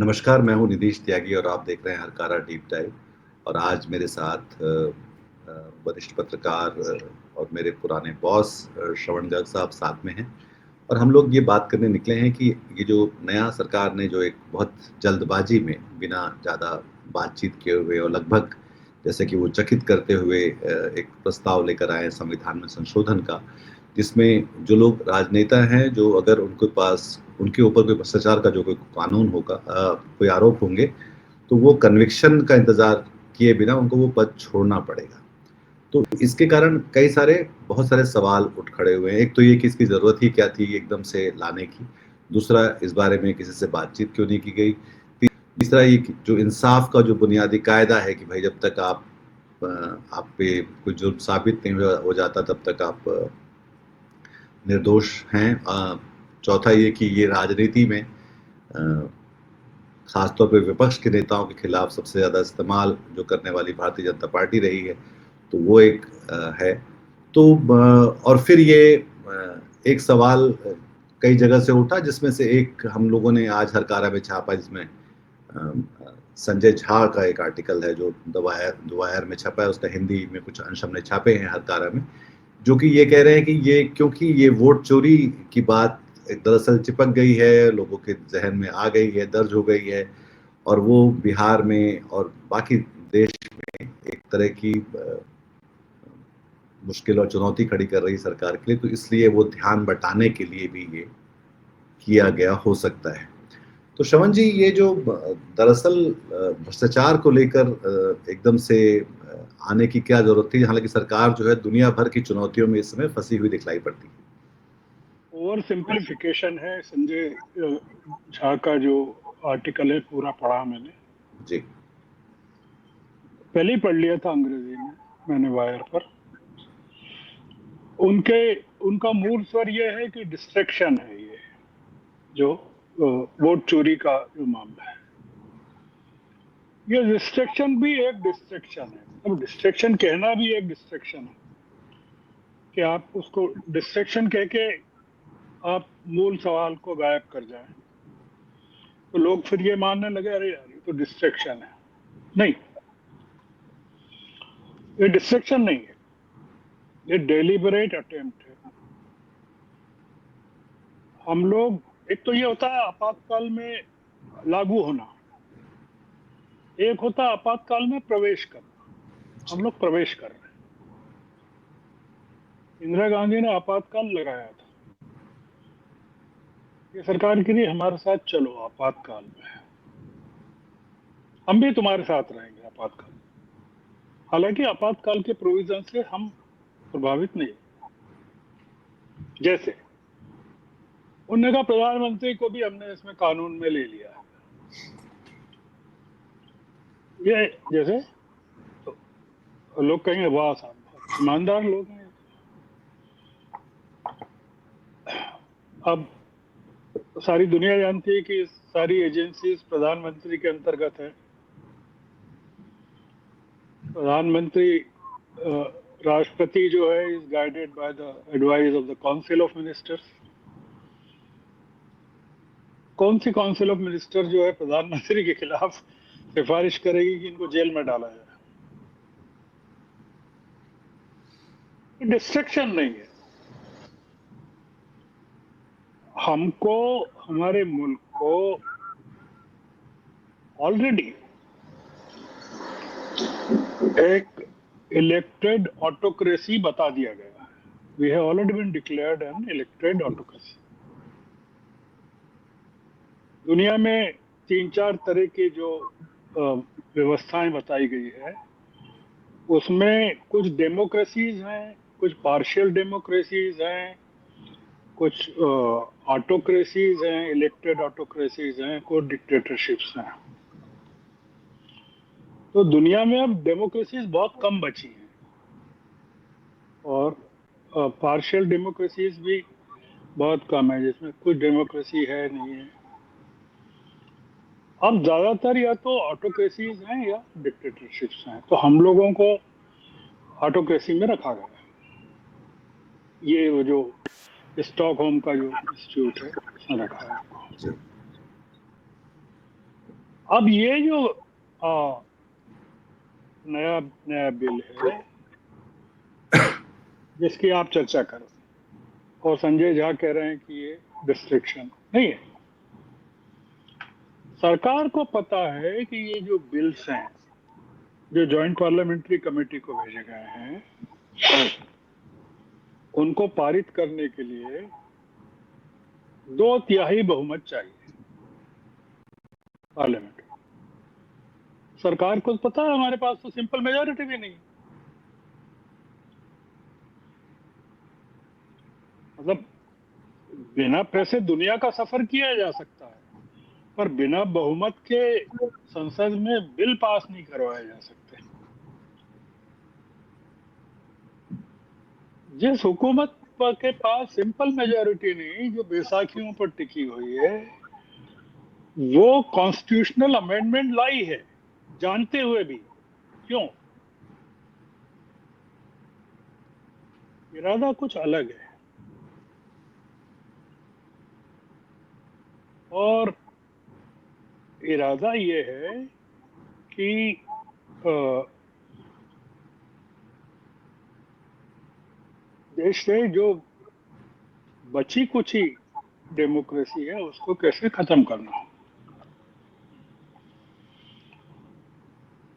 नमस्कार, मैं हूँ निधीश त्यागी और आप देख रहे हैं हरकारा डीप डाइव। और आज मेरे साथ वरिष्ठ पत्रकार और मेरे पुराने बॉस श्रवण गर्ग साहब साथ में हैं। और हम लोग ये बात करने निकले हैं कि ये जो नया सरकार ने जो एक बहुत जल्दबाजी में बिना ज़्यादा बातचीत किए हुए और लगभग जैसे कि वो चकित करते हुए एक प्रस्ताव लेकर आए संविधान में संशोधन का, जिसमें जो लोग राजनेता हैं, जो अगर उनके पास उनके ऊपर कोई भ्रष्टाचार का जो कोई कानून होगा, कोई आरोप होंगे, तो वो कन्विक्शन का इंतज़ार किए बिना उनको वो पद छोड़ना पड़ेगा। तो इसके कारण कई सारे बहुत सारे सवाल उठ खड़े हुए हैं। एक तो ये कि इसकी ज़रूरत ही क्या थी एकदम से लाने की? दूसरा, इस बारे में किसी से बातचीत क्यों नहीं की गई? तीसरा, ये कि जो इंसाफ का जो बुनियादी कायदा है कि भाई जब तक अ, आप पे कोई जुर्म साबित नहीं हो जाता तब तक आप निर्दोष हैं। चौथा ये कि ये राजनीति में खासतौर पे विपक्ष के नेताओं के खिलाफ सबसे ज़्यादा इस्तेमाल जो करने वाली भारतीय जनता पार्टी रही है, तो वो एक है। तो और फिर ये एक सवाल कई जगह से उठा, जिसमें से एक हम लोगों ने आज हरकारा में छापा, जिसमें संजय झा का एक आर्टिकल है जो द वायर में छपा है। उसका हिंदी में कुछ अंश हमने छापे हैं हरकारा में, जो कि ये कह रहे हैं कि ये क्योंकि ये वोट चोरी की बात दरअसल चिपक गई है, लोगों के ज़हन में आ गई है, दर्ज हो गई है, और वो बिहार में और बाकी देश में एक तरह की मुश्किल और चुनौती खड़ी कर रही सरकार के लिए, तो इसलिए वो ध्यान बटाने के लिए भी ये किया गया हो सकता है। तो श्रवण जी, ये जो दरअसल भ्रष्टाचार को लेकर एकदम से आने की क्या जरूरत थी, हालांकि सरकार जो है दुनिया भर की चुनौतियों में इस समय फंसी हुई दिखलाई पड़ती है। ओवर सिंप्लीफिकेशन है। संजय झा का जो आर्टिकल है पूरा पढ़ा मैंने, जी। पहले ही पढ़ लिया था अंग्रेजी में मैंने वायर पर। उनके उनका मूल स्वर ये है कि डिस्ट्रैक्शन है ये जो वोट चोरी का जो मामला है। ये डिस्ट्रैक्शन भी एक डिस्ट्रैक्शन है, अब डिस्ट्रैक्शन कहना भी एक डिस्ट्रैक्शन है कि आप उसको डिस्ट्रैक्शन कह के आप मूल सवाल को गायब कर जाएं, तो लोग फिर ये मानने लगे अरे यार ये तो डिस्ट्रैक्शन है। नहीं, ये डिस्ट्रैक्शन नहीं है, ये डेलिबरेट अटेम्प्ट है। हम लोग, एक तो ये होता है आपातकाल में लागू होना, एक होता है आपातकाल में प्रवेश करना। हम लोग प्रवेश कर रहे हैं। इंदिरा गांधी ने आपातकाल लगाया था, ये सरकार के लिए हमारे साथ चलो आपातकाल में, हम भी तुम्हारे साथ रहेंगे आपातकाल। हालांकि आपातकाल के प्रोविजन से हम प्रभावित नहीं, जैसे उन्होंने कहा प्रधानमंत्री को भी हमने इसमें कानून में ले लिया है। ये जैसे तो लोग कहेंगे वाह साहब बहुत ईमानदार लोग हैं। अब सारी दुनिया जानती है कि सारी एजेंसी प्रधानमंत्री के अंतर्गत है। प्रधानमंत्री राष्ट्रपति जो है is guided by the advice of the council of ministers. कौन सी काउंसिल ऑफ मिनिस्टर जो है प्रधानमंत्री के खिलाफ सिफारिश करेगी कि इनको जेल में डाला जाए? डिस्ट्रक्शन नहीं है। हमको, हमारे मुल्क को ऑलरेडी एक इलेक्टेड ऑटोक्रेसी बता दिया गया है। We have already been declared an elected autocracy. दुनिया में 3-4 तरह की जो व्यवस्थाएं बताई गई है, उसमें कुछ डेमोक्रेसीज हैं, कुछ पार्शियल डेमोक्रेसीज हैं, कुछ ऑटोक्रेसीज हैं, इलेक्टेड ऑटोक्रेसीज हैं, कुछ डिक्टेटरशिप्स हैं। तो दुनिया में अब डेमोक्रेसीज बहुत कम बची हैं और पार्शियल डेमोक्रेसीज भी बहुत कम है, जिसमें कुछ डेमोक्रेसी है नहीं है। अब ज्यादातर या तो ऑटोक्रेसीज हैं या डिक्टेटरशिप्स हैं, तो हम लोगों को ऑटोक्रेसी में रखा गया है। ये वो जो स्टॉकहोम का जो इंस्टीट्यूट है उसमें रखा है। अब ये जो नया नया बिल है जिसकी आप चर्चा कर रहे हैं और संजय झा कह रहे हैं कि ये डिस्ट्रिक्शन नहीं है। सरकार को पता है कि ये जो बिल्स हैं जो जॉइंट पार्लियामेंट्री कमेटी को भेजे गए हैं उनको पारित करने के लिए 2/3 बहुमत चाहिए पार्लियामेंट। सरकार को पता है हमारे पास तो सिंपल मेजोरिटी भी नहीं। मतलब बिना पैसे दुनिया का सफर किया जा सकता है पर बिना बहुमत के संसद में बिल पास नहीं करवाए जा सकते। जिस हुकूमत के पास सिंपल मेजोरिटी नहीं जो बैसाखियों पर टिकी हुई है वो कॉन्स्टिट्यूशनल अमेंडमेंट लाई है जानते हुए भी। क्यों? इरादा कुछ अलग है। और इरादा ये है कि देश से जो बची कुची डेमोक्रेसी है उसको कैसे खत्म करना।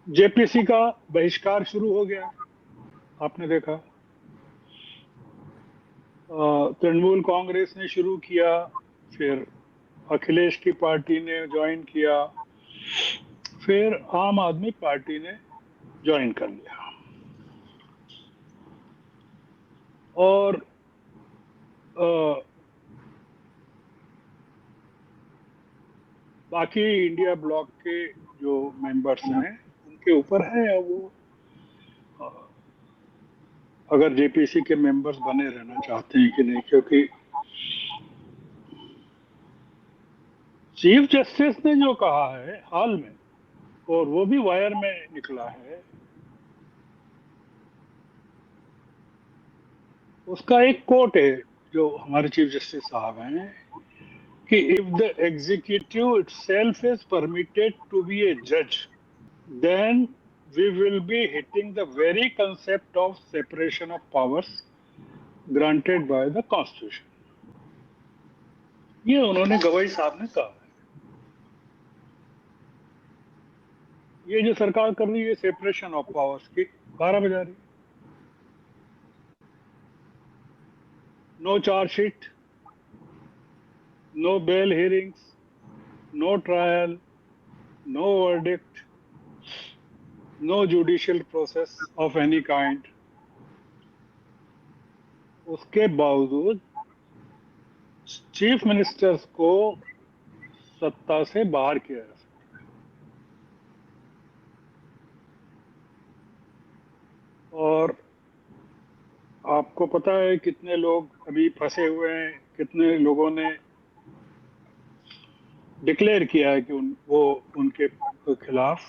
जेपीसी का बहिष्कार शुरू हो गया आपने देखा। तृणमूल कांग्रेस ने शुरू किया फिर अखिलेश की पार्टी ने ज्वाइन किया फिर आम आदमी पार्टी ने ज्वाइन कर लिया। और बाकी इंडिया ब्लॉक के जो मेंबर्स हैं उनके ऊपर है वो अगर जेपीसी के मेंबर्स बने रहना चाहते हैं कि नहीं। क्योंकि चीफ जस्टिस ने जो कहा है हाल में और वो भी वायर में निकला है उसका एक कोट है जो हमारे चीफ जस्टिस साहब हैं कि if the executive itself is permitted to be a जज then we will be hitting the very concept of separation of powers granted by the constitution। ये उन्होंने गवाई साहब ने कहा है। ये जो सरकार कर रही है सेपरेशन ऑफ पावर्स की 12 बजा रही। No chargesheet, no bail hearings, no trial, no verdict, no judicial process of any kind. उसके बावजूद चीफ मिनिस्टर्स को सत्ता से बाहर किया जा सकता है। और आपको पता है कितने लोग अभी फंसे हुए हैं, कितने लोगों ने डिक्लेयर किया है कि वो उनके खिलाफ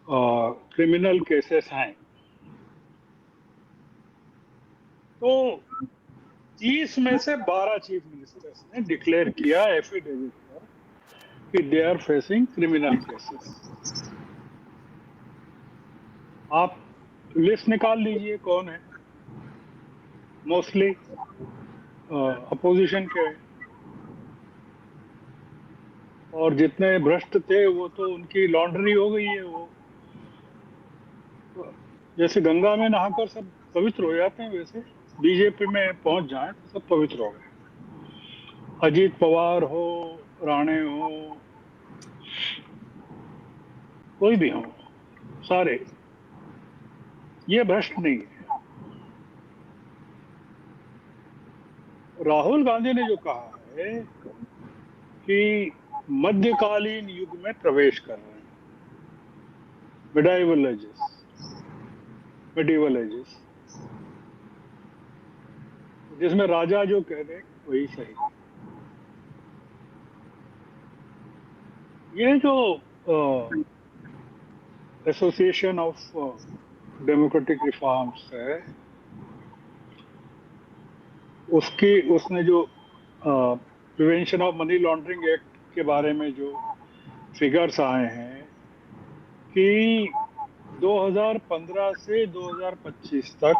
क्रिमिनल केसेस हैं। तो 30 में से 12 चीफ मिनिस्टर्स ने डिक्लेयर किया एफिडेविट पर कि they are facing criminal cases. आप लिस्ट निकाल लीजिए कौन है। मोस्टली अपोजिशन के और जितने भ्रष्ट थे वो तो उनकी लॉन्ड्री हो गई है। वो जैसे गंगा में नहाकर सब पवित्र हो जाते हैं वैसे बीजेपी में पहुंच जाए तो सब पवित्र हो गए। अजीत पवार हो, राणे हो, कोई भी हो, सारे ये भ्रष्ट नहीं है। राहुल गांधी ने जो कहा है कि मध्यकालीन युग में प्रवेश कर रहे हैं, मिडाइवल एजेस, जिसमें राजा जो कह रहे वही सही। ये जो एसोसिएशन ऑफ डेमोक्रेटिक रिफॉर्म्स है उसने जो prevention of money laundering act के बारे में जो फिगर्स आए हैं कि 2015 से 2025 तक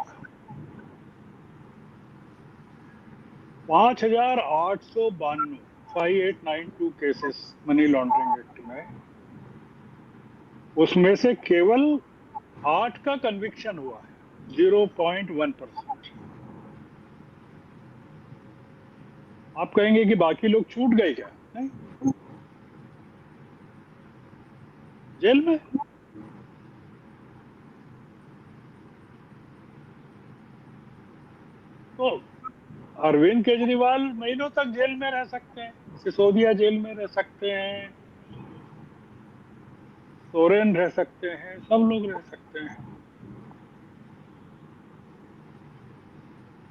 5,892 5892 केसेस मनी लॉन्ड्रिंग एक्ट में, उसमें से केवल 8 का कन्विक्शन हुआ है, 0.1%। आप कहेंगे कि बाकी लोग छूट गए क्या? नहीं, जेल में। तो अरविंद केजरीवाल महीनों तक जेल में रह सकते हैं, सिसोदिया जेल में रह सकते हैं, सोरेन रह सकते हैं, सब लोग रह सकते हैं।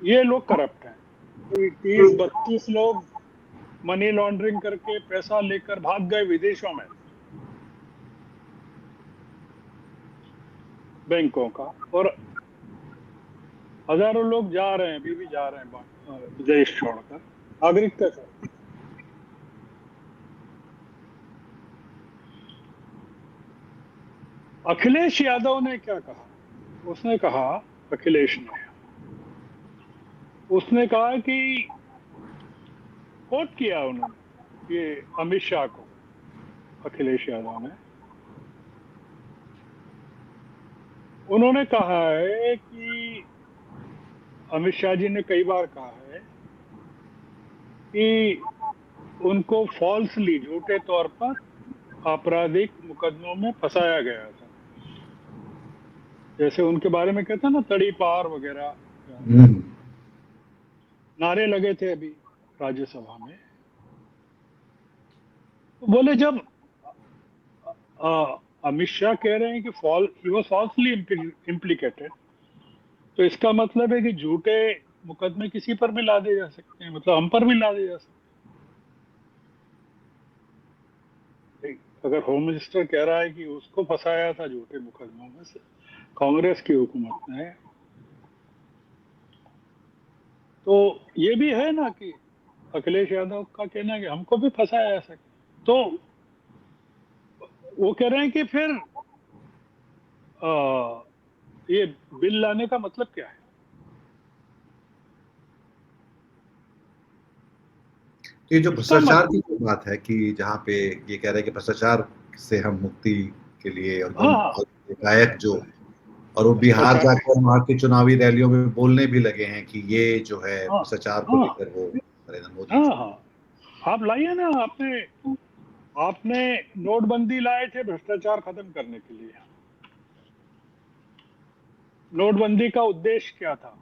ये लोग करप्ट हैं। 30-32 लोग मनी लॉन्ड्रिंग करके पैसा लेकर भाग गए विदेशों में बैंकों का, और हजारों लोग जा रहे हैं, अभी भी जा रहे हैं देश छोड़कर, नागरिकता छोड़। अखिलेश यादव ने क्या कहा? उसने कहा, अखिलेश ने उसने कहा कि कोट किया उन्होंने ये अमित शाह को, अखिलेश यादव ने, उन्होंने कहा है कि अमित शाह जी ने कई बार कहा है कि उनको फॉल्सली, झूठे तौर पर आपराधिक मुकदमों में फंसाया गया था। जैसे उनके बारे में कहते हैं ना, तड़ी पार वगैरह हम्म। नारे लगे थे अभी राज्यसभा में। तो बोले जब अमित शाह कह रहे हैं कि ही वाज फॉल्सली इम्प्लीकेटेड, तो इसका मतलब है कि झूठे मुकदमे किसी पर भी ला दिए जा सकते हैं, मतलब हम पर भी ला दिए जा सकते हैं। अगर होम मिनिस्टर कह रहा है कि उसको फंसाया था झूठे मुकदमों में से कांग्रेस की हुकूमत ने, तो ये भी है ना कि अखिलेश यादव का कहना है कि हमको भी फंसाया जा सकता। तो वो कह रहे हैं कि फिर आ, ये बिल लाने का मतलब क्या है? ये जो इसका भ्रष्टाचार की मतलब, जो बात है कि जहाँ पे ये कह रहे हैं कि भ्रष्टाचार से हम मुक्ति के लिए हाँ एकदम हाँ, विधायक जो, और वो बिहार भ्रष्टाचार, जाकर वहाँ की चुनावी रैलियों में बोलने भी लगे हैं कि ये जो है हाँ भ्रष्टाचार को हाँ लेकर वो नरेंद्र मोदी हाँ जी। हाँ, आप लाइए ना। आपने आपने नोटबंदी लाए थे भ्रष्टाचार खत्म करने के लिए। नोटबंदी का उद्देश्य क्या था?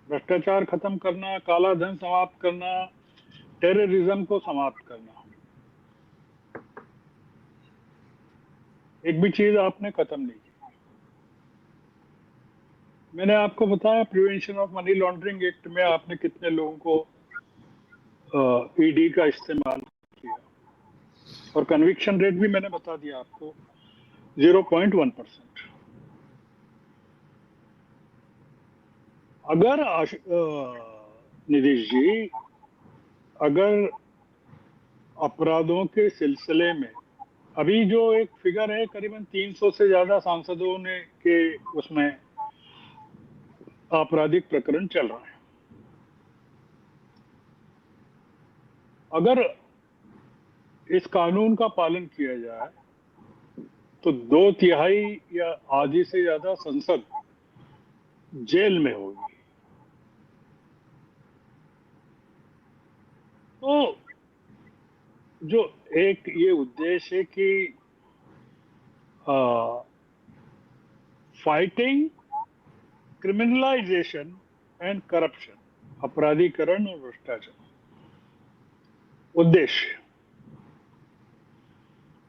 भ्रष्टाचार खत्म करना, काला धन समाप्त करना, टेररिज्म को समाप्त करना। एक भी चीज आपने खत्म नहीं की। मैंने आपको बताया prevention of money laundering act में आपने कितने लोगों को ईडी का इस्तेमाल किया, और कन्विक्शन रेट भी मैंने बता दिया आपको, 0.1%। अगर नीतीश जी, अगर अपराधों के सिलसिले में अभी जो एक फिगर है, करीबन 300 से ज्यादा सांसदों ने के उसमें आपराधिक प्रकरण चल रहा है, अगर इस कानून का पालन किया जाए तो 2/3 या आधी से ज्यादा संसद जेल में होगी। तो जो एक ये उद्देश्य है कि फाइटिंग क्रिमिनलाइजेशन एंड करप्शन, अपराधीकरण और भ्रष्टाचार, उद्देश्य,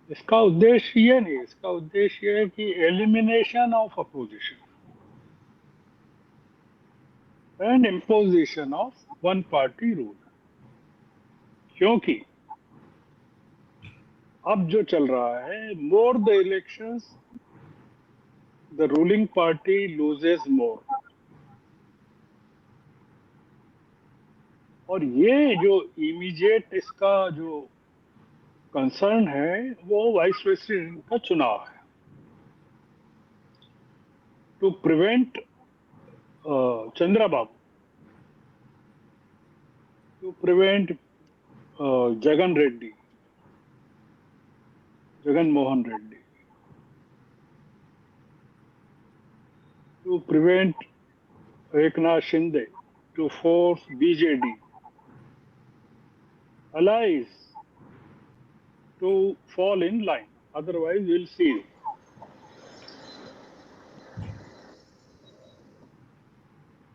इसका उद्देश्य ये नहीं, इसका उद्देश्य ये है कि elimination of opposition and imposition of one party rule. क्योंकि अब जो चल रहा है, more the elections the ruling party loses more. और ये जो इमीडिएट इसका जो कंसर्न है वो वाइस प्रेसिडेंट का चुनाव है। To prevent Chandra Babu, to prevent Jagan Reddy, Jagan Mohan Reddy, to prevent Eknath Shinde, to force BJD allies to fall in line, otherwise we'll see.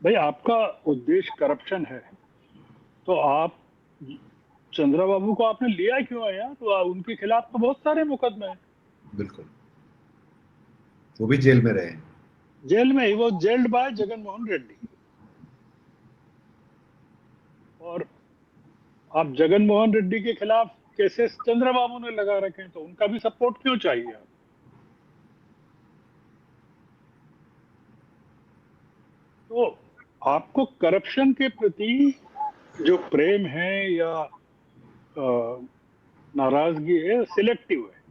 भाई आपका उद्देश्य करप्शन है तो आप चंद्रा बाबू को आपने लिया क्यों है यार? तो उनके खिलाफ तो बहुत सारे मुकदमे हैं। बिल्कुल, वो भी जेल में रहे हैं। जेल में ही, वो जेल्ड बाय जगन मोहन रेड्डी। और आप जगन मोहन रेड्डी के खिलाफ केसेस चंद्रा बाबू ने लगा रखे हैं, तो उनका भी सपोर्ट क्यों चाहिए आप? तो आपको करप्शन के प्रति जो प्रेम है या नाराजगी है, सिलेक्टिव है।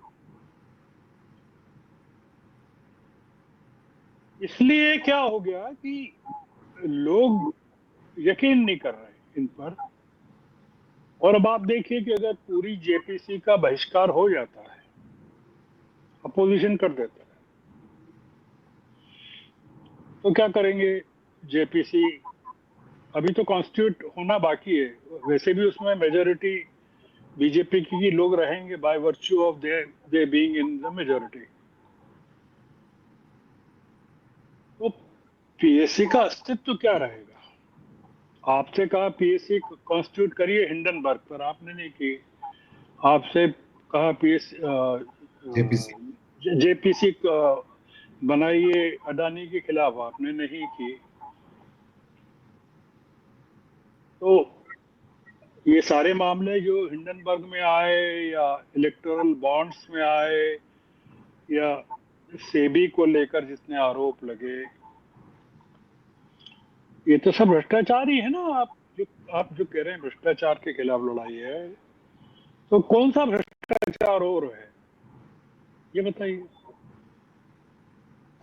इसलिए क्या हो गया कि लोग यकीन नहीं कर रहे इन पर। और अब आप देखिए कि अगर पूरी जेपीसी का बहिष्कार हो जाता है, अपोजिशन कर देता है, तो क्या करेंगे जेपीसी? अभी तो कॉन्स्टिट्यूट होना बाकी है, वैसे भी उसमें मेजोरिटी बीजेपी की लोग रहेंगे by virtue of they being in the majority. तो पीएससी का अस्तित्व क्या रहेगा? आपसे कहा पीएससी कॉन्स्टिट्यूट करिए हिंडनबर्ग पर, आपने नहीं की। आपसे कहा जेपीसी बनाइए अडानी के खिलाफ, आपने नहीं की। तो ये सारे मामले जो हिंडनबर्ग में आए या इलेक्टोरल बॉन्ड्स में आए या सेबी को लेकर जितने आरोप लगे, ये तो सब भ्रष्टाचार ही है ना। आप जो कह रहे हैं भ्रष्टाचार के खिलाफ लड़ाई है, तो कौन सा भ्रष्टाचार और है ये बताइए।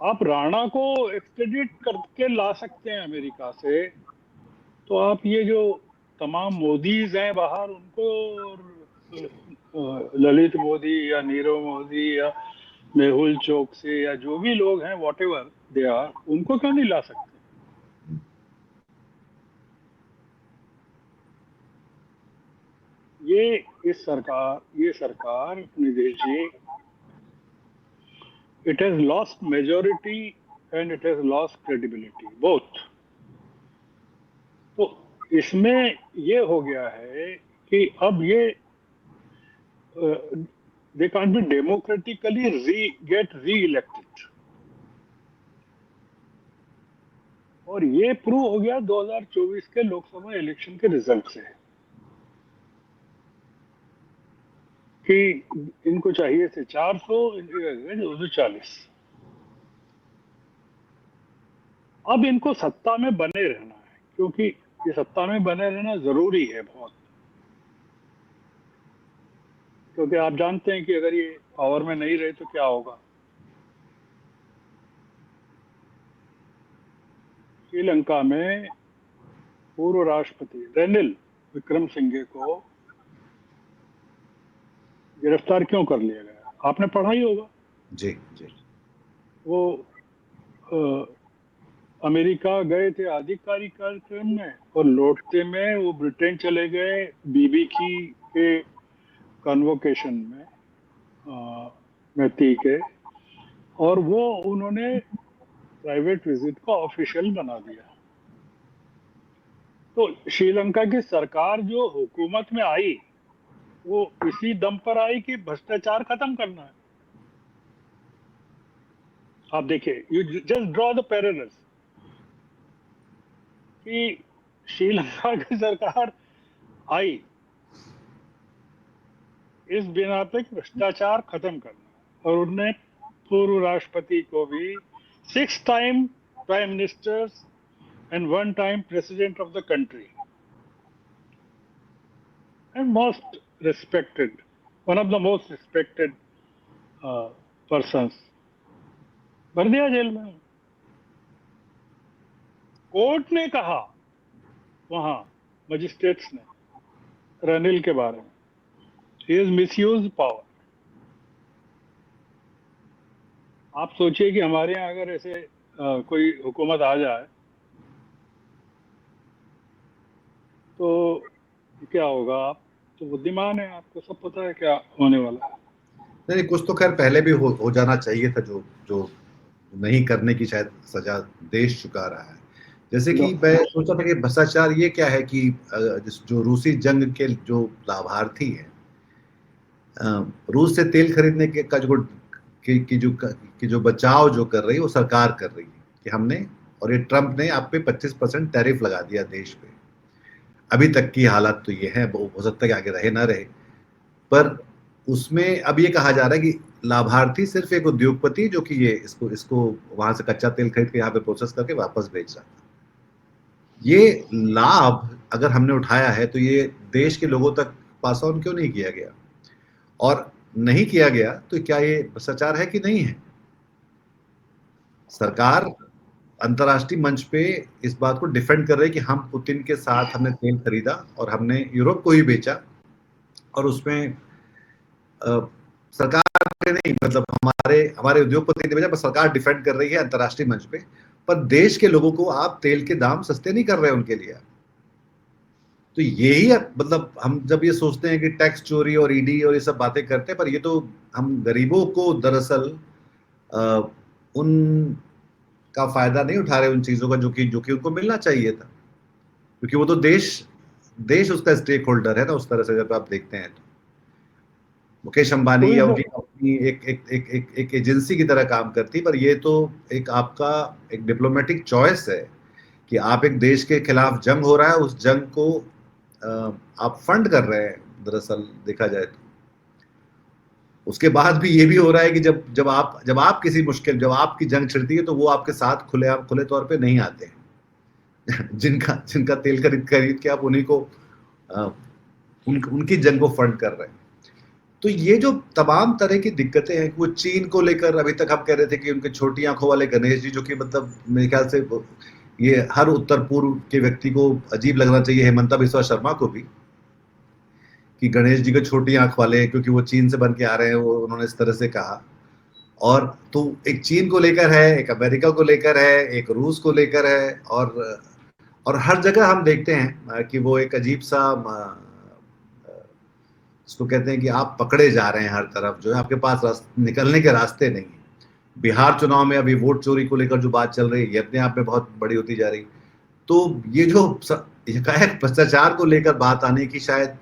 आप राणा को एक्सट्रेडिट करके ला सकते हैं अमेरिका से, तो आप ये जो तमाम मोदीज हैं बाहर, उनको ललित मोदी या नीरव मोदी या मेहुल चोकसी या जो भी लोग हैं, वॉट एवर दे आर, उनको क्यों नहीं ला सकते? ये सरकार अपनी देखिए, it has lost majority and it has lost credibility both. तो इसमें ये हो गया है कि अब ये they can't be democratically get re-elected, और ये प्रूव हो गया 2024 के लोकसभा इलेक्शन के रिजल्ट से कि इनको चाहिए थे 400, इनके 240। अब इनको सत्ता में बने रहना है, क्योंकि ये सत्ता में बने रहना जरूरी है बहुत। क्योंकि आप जानते हैं कि अगर ये पावर में नहीं रहे तो क्या होगा। श्रीलंका में पूर्व राष्ट्रपति रेनिल विक्रमसिंघे को गिरफ्तार क्यों कर लिया गया? आपने पढ़ा ही होगा। जी जी। वो अमेरिका गए थे आधिकारिक कार्यक्रम में, और लौटते में वो ब्रिटेन चले गए बीबी की के कन्वोकेशन में थी के, और वो उन्होंने प्राइवेट विजिट को ऑफिशियल बना दिया। तो श्रीलंका की सरकार जो हुकूमत में आई, वो इसी दम पर आई कि भ्रष्टाचार खत्म करना है। आप देखिए, you just draw the parallels कि श्रीलंका की सरकार आई इस बिना पे कि भ्रष्टाचार खत्म करना, और उन्होंने पूर्व राष्ट्रपति को भी 6 time prime ministers and 1 time president of the country and most respected one of the most respected persons, भर दिया जेल में। कोर्ट ने कहा वहां, मजिस्ट्रेट्स ने रनिल के बारे में, ही इज मिसयूज पावर। आप सोचिए कि हमारे यहाँ अगर ऐसे कोई हुकूमत आ जाए तो क्या होगा? आप तो बुद्धिमान है, आपको सब पता है क्या होने वाला है। नहीं, कुछ तो खैर पहले भी हो जाना चाहिए था, जो जो नहीं करने की शायद सजा देश चुका रहा है। जैसे कि मैं सोचा था कि भ्रष्टाचार ये क्या है कि जो रूसी जंग के जो लाभार्थी हैं, रूस से तेल खरीदने के का जो की जो बचाव जो कर रही है वो सरकार कर रही है कि हमने, और ये ट्रंप ने आप पे 25% टैरिफ लगा दिया देश पे। अभी तक की हालत तो ये है, हो सकता है कि आगे रहे ना रहे, पर उसमें अब ये कहा जा रहा है कि लाभार्थी सिर्फ एक उद्योगपति जो कि ये इसको इसको वहां से कच्चा तेल खरीद के यहाँ पे प्रोसेस करके वापस बेच रहा था। ये लाभ अगर हमने उठाया है तो ये देश के लोगों तक पास ऑन क्यों नहीं किया गया? और नहीं किया गया तो क्या ये भ्रष्टाचार है कि नहीं है? सरकार अंतर्राष्ट्रीय मंच पे इस बात को डिफेंड कर रही है कि हम पुतिन के साथ हमने तेल खरीदा और हमने यूरोप को ही बेचा, और उसमें सरकार ने नहीं, मतलब हमारे हमारे उद्योगपति ने बेचा, पर सरकार डिफेंड कर रही है अंतर्राष्ट्रीय मंच पे। पर देश के लोगों को आप तेल के दाम सस्ते नहीं कर रहे उनके लिए। तो यही है, मतलब हम जब ये सोचते हैं कि टैक्स चोरी और ईडी और ये सब बातें करते हैं, पर ये तो हम गरीबों को दरअसल उन का फायदा नहीं उठा रहे उन चीजों का जो कि उनको मिलना चाहिए था, क्योंकि वो तो देश देश उसका स्टेक होल्डर है ना, उस तरह से जब आप देखते हैं तो मुकेश अंबानी या उनकी कंपनी एक एजेंसी की तरह काम करती, पर ये तो एक आपका एक डिप्लोमेटिक चॉइस है कि आप एक देश के खिलाफ जंग हो रहा है, उस जंग को आप फंड कर रहे हैं दरअसल देखा जाए तो। उसके बाद भी ये भी हो रहा है कि जब आप किसी मुश्किल, जब आपकी जंग छिड़ती है तो वो आपके साथ खुले तौर पे नहीं आते हैं। जिनका तेल खरीद खरीद के आप उन्हीं को उनकी जंग को फंड कर रहे हैं। तो ये जो तमाम तरह की दिक्कतें हैं, वो चीन को लेकर अभी तक हम कह रहे थे कि उनके छोटी आंखों वाले गणेश जी, जो कि मतलब मेरे ख्याल से ये हर उत्तर पूर्व के व्यक्ति को अजीब लगना चाहिए, हेमंता बिस्वा शर्मा को भी, कि गणेश जी को छोटी आंख वाले, क्योंकि वो चीन से बन के आ रहे हैं, वो उन्होंने इस तरह से कहा। और तो एक चीन को लेकर है, एक अमेरिका को लेकर है, एक रूस को लेकर है, और हर जगह हम देखते हैं कि वो एक अजीब सा इसको कहते हैं कि आप पकड़े जा रहे हैं हर तरफ, जो है आपके पास निकलने के रास्ते नहीं है। बिहार चुनाव में अभी वोट चोरी को लेकर जो बात चल रही है, ये अपने आप में बहुत बड़ी होती जा रही। तो ये जो एकाएक भ्रष्टाचार को लेकर बात आने की शायद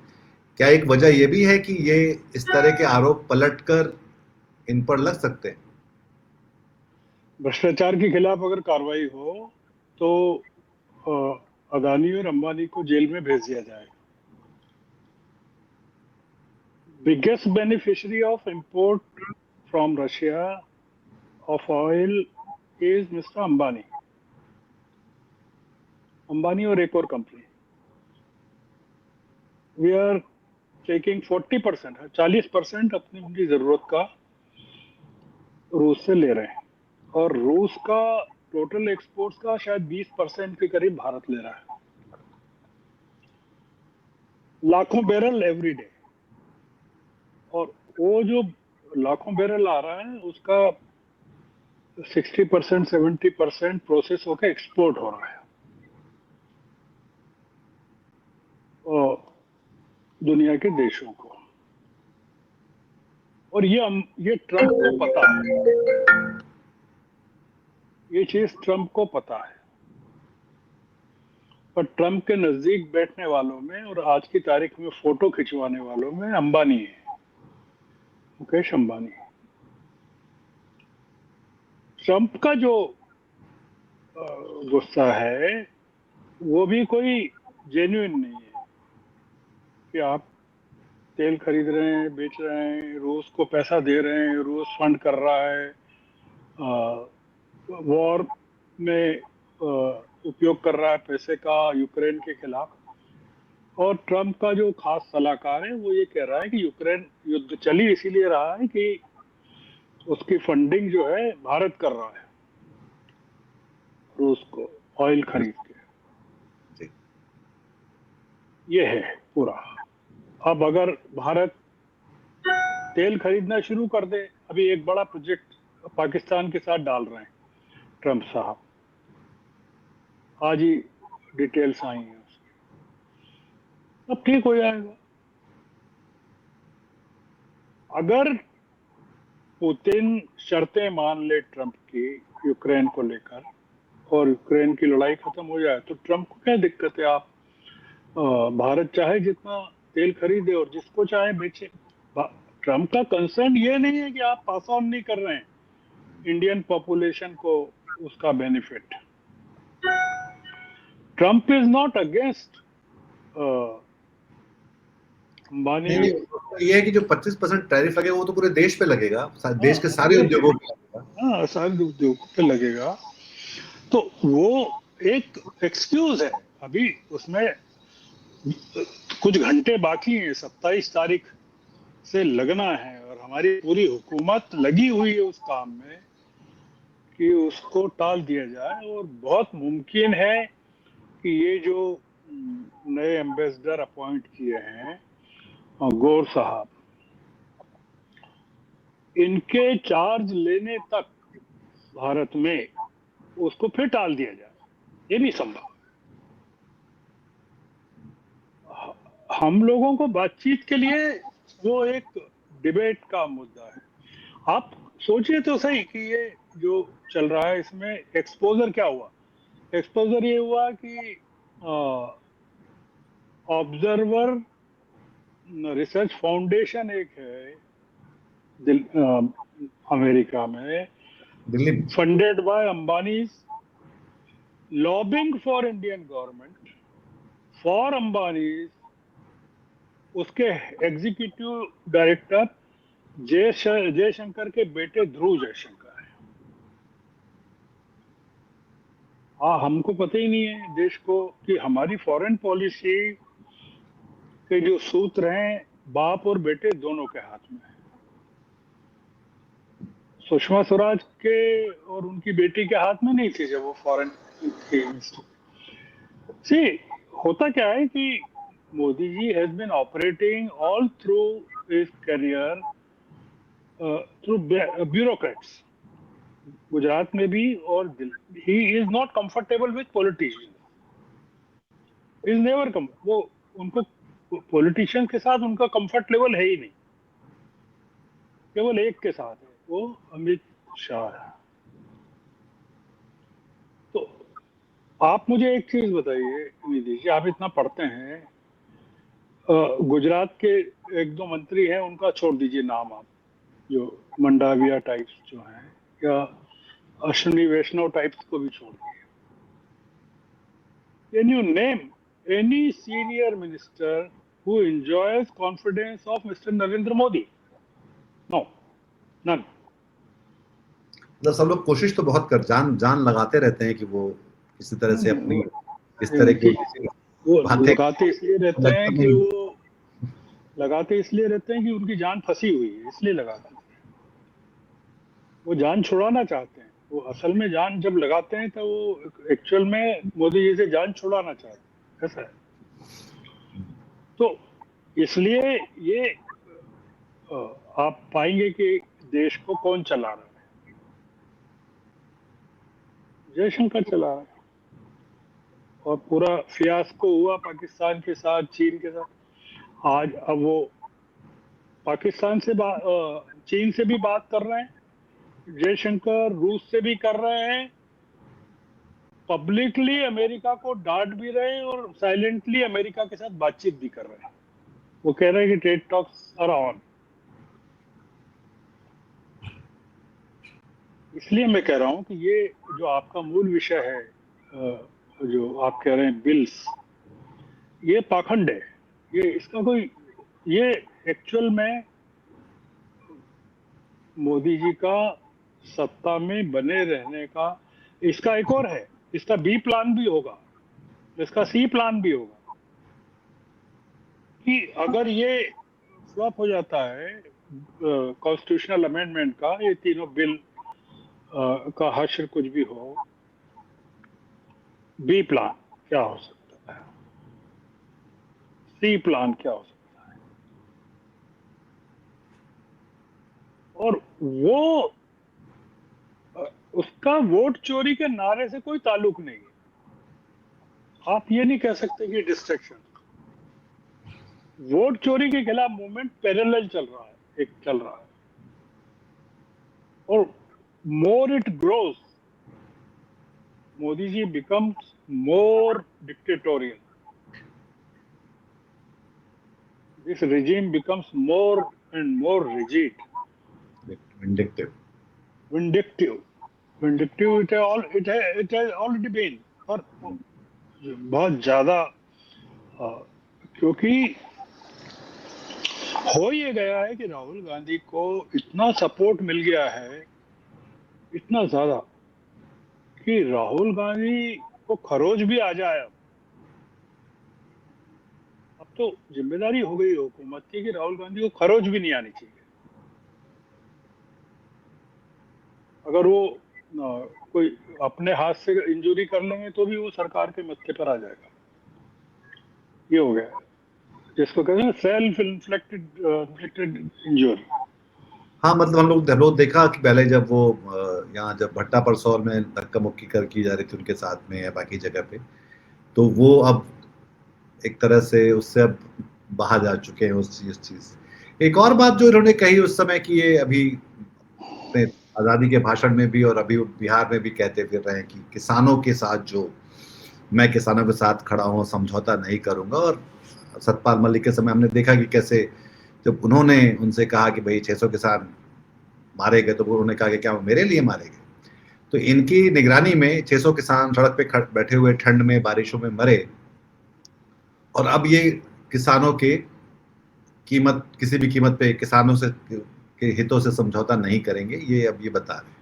क्या एक वजह ये भी है कि ये इस तरह के आरोप पलटकर इन पर लग सकते हैं? भ्रष्टाचार के खिलाफ अगर कार्रवाई हो तो अदानी और अंबानी को जेल में भेज दिया जाएगा। Biggest beneficiary of import from Russia of oil is mister Ambani. Ambani और एक और कंपनी। वी आर टेकिंग 40%, 40% अपनी उनकी जरूरत का रूस से ले रहे हैं, और रूस का टोटल एक्सपोर्ट्स का शायद 20% के करीब भारत ले रहा है। लाखों बैरल एवरी डे, और वो जो लाखों बैरल आ रहा है उसका 60% 70% प्रोसेस होकर एक्सपोर्ट हो रहा है और दुनिया के देशों को। और ये ट्रंप को पता है, ये चीज ट्रंप को पता है। पर ट्रंप के नजदीक बैठने वालों में और आज की तारीख में फोटो खिंचवाने वालों में अंबानी है, मुकेश अंबानी। ट्रंप का जो गुस्सा है वो भी कोई जेन्युइन नहीं है कि आप तेल खरीद रहे हैं, बेच रहे हैं, रूस को पैसा दे रहे हैं, रूस फंड कर रहा है, वॉर में उपयोग कर रहा है पैसे का यूक्रेन के खिलाफ, और ट्रम्प का जो खास सलाहकार है वो ये कह रहा है कि यूक्रेन युद्ध चली इसीलिए रहा है कि उसकी फंडिंग जो है भारत कर रहा है रूस को ऑयल खरीद के। जी। ये है पूरा। अब अगर भारत तेल खरीदना शुरू कर दे, अभी एक बड़ा प्रोजेक्ट पाकिस्तान के साथ डाल रहे हैं ट्रम्प साहब, आज ही डिटेल्स आई हैं उसकी, अब ठीक हो जाएगा। अगर पुतिन शर्तें मान ले ट्रम्प की यूक्रेन को लेकर और यूक्रेन की लड़ाई खत्म हो जाए तो ट्रम्प को क्या दिक्कत है? आप भारत चाहे जितना तेल खरीदे और जिसको चाहे बेचे। ट्रम्प का कंसर्न ये नहीं है कि आप पास ऑन नहीं कर रहे हैं इंडियन पॉपुलेशन को उसका benefit. Trump is not against Ambani. नहीं नहीं, ये है कि जो 25% टैरिफ लगेगा वो तो पूरे देश पे लगेगा, देश के सारे हाँ, उद्योगों पे लगेगा। हाँ, सारे उद्योगों पे लगेगा। तो वो एक एक्सक्यूज है। अभी उसमें कुछ घंटे बाकी हैं, 27 तारीख से लगना है और हमारी पूरी हुकूमत लगी हुई है उस काम में कि उसको टाल दिया जाए। और बहुत मुमकिन है कि ये जो नए एम्बेसडर अपॉइंट किए हैं गौर साहब, इनके चार्ज लेने तक भारत में उसको फिर टाल दिया जाए, ये भी संभव है। हम लोगों को बातचीत के लिए वो एक डिबेट का मुद्दा है। आप सोचिए तो सही कि ये जो चल रहा है इसमें एक्सपोजर क्या हुआ? एक्सपोजर ये हुआ कि ऑब्जर्वर रिसर्च फाउंडेशन एक है अमेरिका में, दिल्ली में। Funded by Ambani, lobbying for Indian government for Ambani. उसके एग्जीक्यूटिव डायरेक्टर जयशंकर के बेटे ध्रुव जयशंकर है। हाँ, हमको पता ही नहीं है देश को कि हमारी फॉरेन पॉलिसी के जो सूत्र हैं बाप और बेटे दोनों के हाथ में है। सुषमा स्वराज के और उनकी बेटी के हाथ में नहीं थे जब वो फॉरेन सी। होता क्या है कि Modi ji has been operating all through his career through bureaucrats, Gujarat में भी और Delhi. He is not comfortable with politician, is never come. वो उनको पॉलिटिशियन के साथ उनका कंफर्ट लेवल है ही नहीं। केवल एक के साथ है, वो अमित शाह है। तो आप मुझे एक चीज बताइए निधि जी, आप इतना पढ़ते हैं, गुजरात के एक दो मंत्री हैं उनका छोड़ दीजिए नाम आप, जो मंडाविया टाइप्स जो हैं या अश्विनी वैष्णव टाइप्स को भी छोड़ दीजिए। Can you name any senior minister who enjoys confidence of mister Narendra Modi? No, none. मतलब सब लोग कोशिश तो बहुत कर जान लगाते रहते हैं कि वो किसी तरह से अपनी इस तरह की वो बातें लगाते इसलिए रहते हैं कि वो लगाते इसलिए रहते हैं कि उनकी जान फंसी हुई है, इसलिए लगाते हैं। वो जान छुड़ाना चाहते हैं। वो असल में जान जब लगाते हैं तो वो एक्चुअल में मोदी जी से जान छुड़ाना चाहते हैं, ऐसा है। तो इसलिए ये आप पाएंगे कि देश को कौन चला रहा है? जयशंकर चला रहा है। और पूरा फियास्को हुआ पाकिस्तान के साथ, चीन के साथ। आज अब वो पाकिस्तान से चीन से भी बात कर रहे हैं, जयशंकर रूस से भी कर रहे हैं, पब्लिकली अमेरिका को डांट भी रहे हैं और साइलेंटली अमेरिका के साथ बातचीत भी कर रहे हैं। वो कह रहे हैं कि ट्रेड टॉक्स आर ऑन। इसलिए मैं कह रहा हूं कि ये जो आपका मूल विषय है, जो आप कह रहे हैं बिल्स, ये पाखंड है। ये इसका कोई, ये एक्चुअल में मोदी जी का सत्ता में बने रहने का, इसका एक और है, इसका बी प्लान भी होगा, इसका सी प्लान भी होगा। कि अगर ये फ्लॉप हो जाता है कॉन्स्टिट्यूशनल अमेंडमेंट का, ये तीनों बिल का हश्र कुछ भी हो, बी प्लान क्या हो सकता है, सी प्लान क्या हो सकता है? और वो उसका वोट चोरी के नारे से कोई ताल्लुक नहीं है। आप ये नहीं कह सकते कि डिस्ट्रैक्शन। वोट चोरी के खिलाफ मूवमेंट पैरेलल चल रहा है, एक चल रहा है, और more it grows, Modi ji becomes more dictatorial, this regime becomes more and more rigid, Vindictive. vindictive. It has already been, और बहुत ज्यादा, क्योंकि हो ये गया है कि राहुल गांधी को इतना सपोर्ट मिल गया है, इतना ज्यादा, कि राहुल गांधी को खरोच भी आ जाए। अब तो जिम्मेदारी हो गई हुकूमत की कि राहुल गांधी को खरोच भी नहीं आनी चाहिए। अगर वो कोई अपने हाथ से इंजरी कर लेंगे तो भी वो सरकार के मत्थे पर आ जाएगा। ये हो गया, जिसको कहते हैं सेल्फ इन्फ्लिक्टेड इंजरी। हाँ, मतलब हम लोग देखा कि पहले जब वो यहाँ जब भट्टा परसौर में धक्का मुक्की की जा रही थी उनके साथ में या बाकी जगह पे, तो वो अब एक तरह से उससे अब बाहर जा चुके हैं उस चीज। एक और बात जो इन्होंने कही उस समय की, ये अभी अपने आजादी के भाषण में भी और अभी बिहार में भी कहते फिर रहे हैं कि किसानों के साथ जो, मैं किसानों के साथ खड़ा हूँ, समझौता नहीं करूंगा। और सतपाल मलिक के समय हमने देखा कि कैसे जब उन्होंने उनसे कहा कि भाई 600 किसान मारे गए, तो उन्होंने कहा कि क्या वो मेरे लिए मारे गए? तो इनकी निगरानी में 600 किसान सड़क पे बैठे हुए ठंड में बारिशों में मरे, और अब ये किसानों के कीमत, किसी भी कीमत पे किसानों से के हितों से समझौता नहीं करेंगे, ये अब ये बता रहे हैं।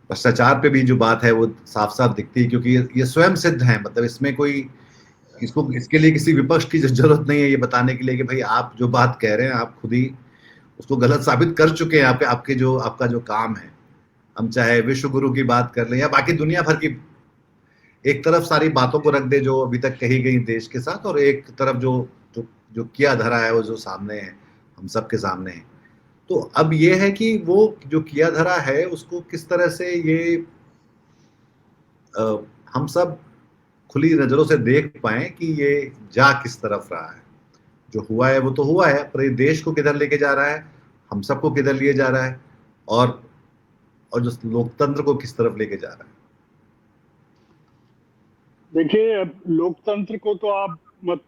भ्रष्टाचार पे भी जो बात है वो साफ साफ दिखती है, क्योंकि ये स्वयं सिद्ध है। मतलब इसमें कोई, इसको इसके लिए किसी विपक्ष की जरूरत नहीं है ये बताने के लिए कि भाई आप जो बात कह रहे हैं आप खुद ही उसको गलत साबित कर चुके हैं। आपके जो आपका जो काम है, हम चाहे विश्व गुरु की बात कर लें या बाकी दुनिया भर की, एक तरफ सारी बातों को रख दे जो अभी तक कही गई देश के साथ, और एक तरफ जो जो जो किया धरा है वो जो सामने है, हम सबके सामने है। तो अब ये है कि वो जो किया धरा है उसको किस तरह से ये हम सब खुली नजरों से देख पाए कि ये जा किस तरफ रहा है। जो हुआ है वो तो हुआ है, पर ये देश को किधर लेके जा रहा है, हम सबको किधर लिए जा रहा है, और जो लोकतंत्र को किस तरफ लेके जा रहा है। देखिए, अब लोकतंत्र को तो आप मत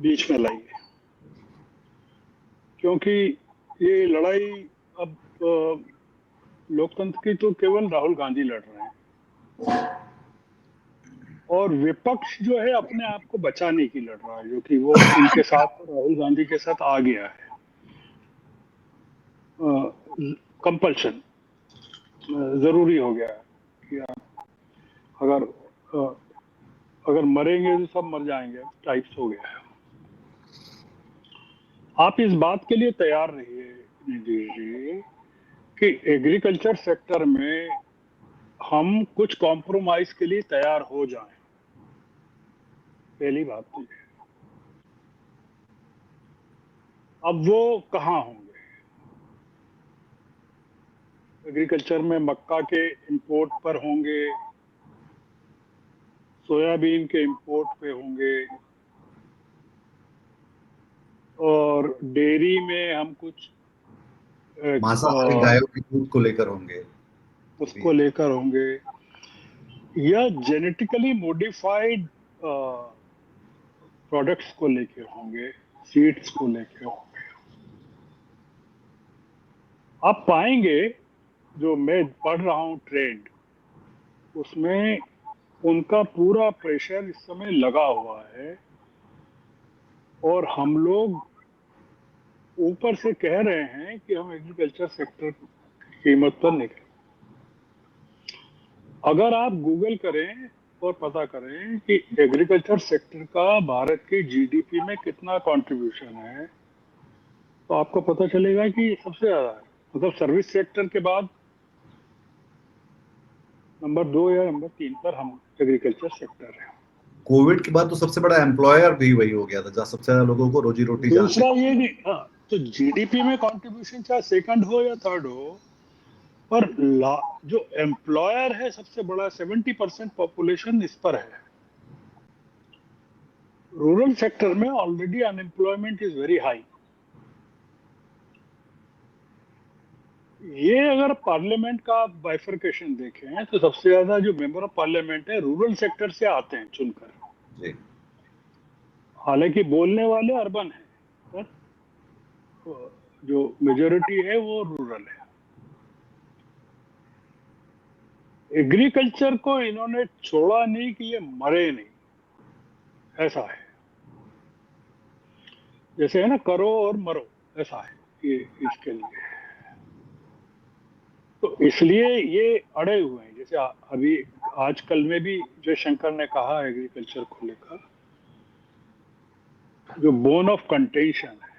बीच में लाइए, क्योंकि ये लड़ाई अब लोकतंत्र की तो केवल राहुल गांधी लड़ रहे हैं, और विपक्ष जो है अपने आप को बचाने की लड़ रहा है, जो कि वो इनके साथ, राहुल गांधी के साथ आ गया है। कंपल्शन जरूरी हो गया है कि आप अगर मरेंगे तो सब मर जाएंगे टाइप्स हो गया है। आप इस बात के लिए तैयार रहिए निधि जी कि एग्रीकल्चर सेक्टर में हम कुछ कॉम्प्रोमाइज के लिए तैयार हो जाएं। पहली बात तो ये, अब वो कहाँ होंगे? एग्रीकल्चर में मक्का के इंपोर्ट पर होंगे, सोयाबीन के इंपोर्ट पे होंगे, और डेयरी में हम कुछ मांसाहारी गायों के दूध को लेकर होंगे, उसको लेकर होंगे, या जेनेटिकली मॉडिफाइड प्रोडक्ट्स को लेकर होंगे, सीड्स को लेकर होंगे। आप पाएंगे, जो मैं पढ़ रहा हूँ ट्रेंड, उसमें उनका पूरा प्रेशर इस समय लगा हुआ है, और हम लोग ऊपर से कह रहे हैं कि हम एग्रीकल्चर सेक्टर की कीमत पर निकले। अगर आप गूगल करें और पता करें कि एग्रीकल्चर सेक्टर का भारत की जीडीपी में कितना कंट्रीब्यूशन है, तो आपको पता चलेगा कि सबसे ज्यादा है। मतलब सर्विस सेक्टर के बाद नंबर 2 या नंबर 3 पर हम एग्रीकल्चर सेक्टर है। कोविड के बाद तो सबसे बड़ा एम्प्लॉयर भी वही हो गया था, जहाँ सबसे ज्यादा लोगों को रोजी रोटी जहाँ से। दूसरा ये नहीं, हाँ, तो जीडीपी में कंट्रीब्यूशन चाहे सेकंड हो या थर्ड हो, पर जो एम्प्लॉयर है सबसे बड़ा 70% पॉपुलेशन इस पर है। रूरल सेक्टर में already unemployment is very high. ये अगर पार्लियामेंट का बाइफरकेशन देखें तो सबसे ज्यादा जो मेंबर ऑफ पार्लियामेंट है रूरल सेक्टर से आते हैं चुनकर। जी। हालांकि बोलने वाले अर्बन है, पर जो मेजोरिटी है वो रूरल है। एग्रीकल्चर को इन्होंने छोड़ा नहीं कि ये मरे नहीं, ऐसा है। जैसे है ना, करो और मरो, ऐसा है ये इसके लिए। तो इसलिए ये अड़े हुए हैं। जैसे अभी आजकल में भी जो शंकर ने कहा एग्रीकल्चर को लेकर, जो बोन ऑफ कंटेंशन है,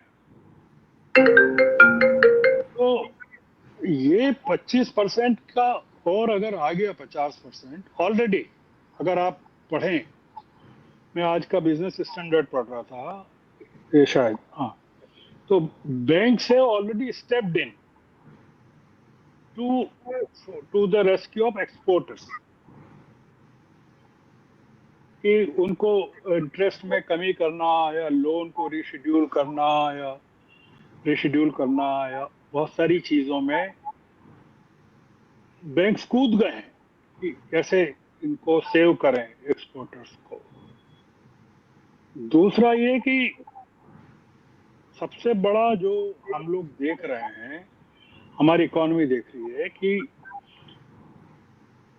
तो ये 25% का, और अगर आ गया 50% ऑलरेडी, अगर आप पढ़ें, मैं आज का बिजनेस स्टैंडर्ड पढ़ रहा था, ये शायद, हाँ, तो बैंक से already stepped into the rescue of exporters, कि उनको इंटरेस्ट में कमी करना या लोन को रिशेड्यूल करना या बहुत सारी चीजों में बैंक्स कूद गए हैं कि कैसे इनको सेव करें एक्सपोर्टर्स को। दूसरा ये कि सबसे बड़ा जो हम लोग देख रहे हैं, हमारी इकोनॉमी देख रही है कि